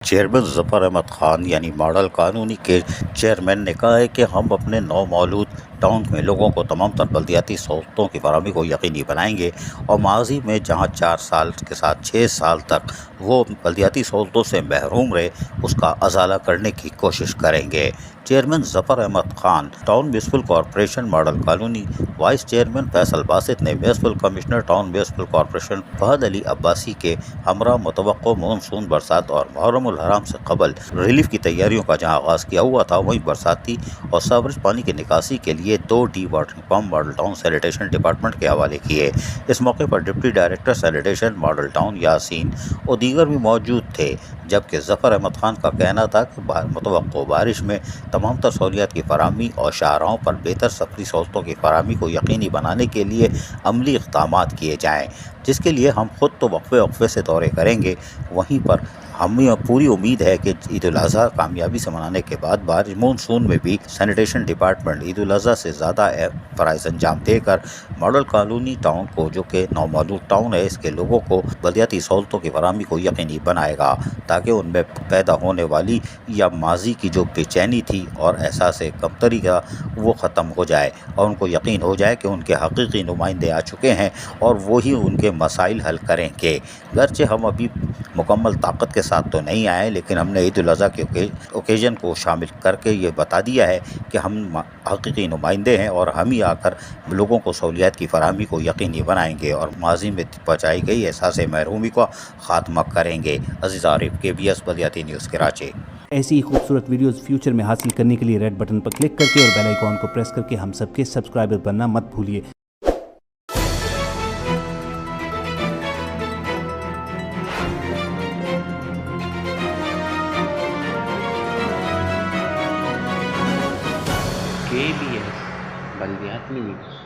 Chairman Zafar Ahmed Khan یعنی model colony کے chairman نے کہا ہے کہ ہم اپنے نومولود ٹاؤن میں لوگوں کو تمام تر بلدیاتی سہولتوں کی فراہمی کو یقینی بنائیں گے اور ماضی میں جہاں 4 سال کے ساتھ 6 سال تک وہ بلدیاتی سہولتوں سے محروم رہے اس کا ازالہ کرنے کی کوشش کریں گے۔ Chairman Zafar Ahmed Khan town municipal corporation model colony, vice chairman Faisal Basit نے municipal commissioner town municipal corporation Fahad Ali Abbasi کے ہمراہ متوقع مونسون برسات اور محرم الحرام سے قبل ریلیف کی تیاریوں کا جہاں آغاز کیا ہوا تھا، وہیں برساتی اور ساورج پانی کی نکاسی کے لیے 2 dewatering pump model town sanitation department کے حوالے کیے۔ اس موقع پر deputy director sanitation model town Yasin اور دیگر بھی موجود تھے، جبکہ ظفر احمد خان کا کہنا تھا کہ متوقع بارش میں تمام تر سہولیات کی فراہمی اور شاہراہوں پر بہتر سفری سہولتوں کی فراہمی کو یقینی بنانے کے لیے عملی اقدامات کیے جائیں، جس کے لیے ہم خود تو وقفے سے دورے کریں گے، وہیں پر ہمیں پوری امید ہے کہ عید الاضحیٰ کامیابی سے منانے کے بعد بارش مونسون میں بھی سینیٹیشن ڈپارٹمنٹ عید الاضحیٰ سے زیادہ فرائض انجام دے کر ماڈل کالونی ٹاؤن کو، جو کہ نومولود ٹاؤن ہے، اس کے لوگوں کو بلدیاتی سہولتوں کی فراہمی کو یقینی بنائے گا، تاکہ ان میں پیدا ہونے والی یا ماضی کی جو بے چینی تھی اور احساس کمتری کا وہ ختم ہو جائے اور ان کو یقین ہو جائے کہ ان کے حقیقی نمائندے آ چکے ہیں اور وہی ان کے مسائل حل کریں گے۔ گرچہ ہم ابھی مکمل طاقت کے ساتھ تو نہیں آئے، لیکن ہم نے عید الاضحیٰ کے اوکیزن کو شامل کر کے یہ بتا دیا ہے کہ ہم حقیقی نمائندے ہیں اور ہم ہی آ کر لوگوں کو سہولیات کی فراہمی کو یقینی بنائیں گے اور ماضی میں پہنچائی گئی احساس محرومی کا خاتمہ کریں گے۔ عزیز عارف، KBS بلدیاتی نیوز کراچی۔ ایسی ہی خوبصورت ویڈیوز فیوچر میں حاصل کرنے کے لیے ریڈ بٹن پر کلک کر کے اور بیل آئیکن کو پریس کر کے ہم سب کے سبسکرائبر بننا مت بھولیے۔ KBS بلدیاتی نیوز۔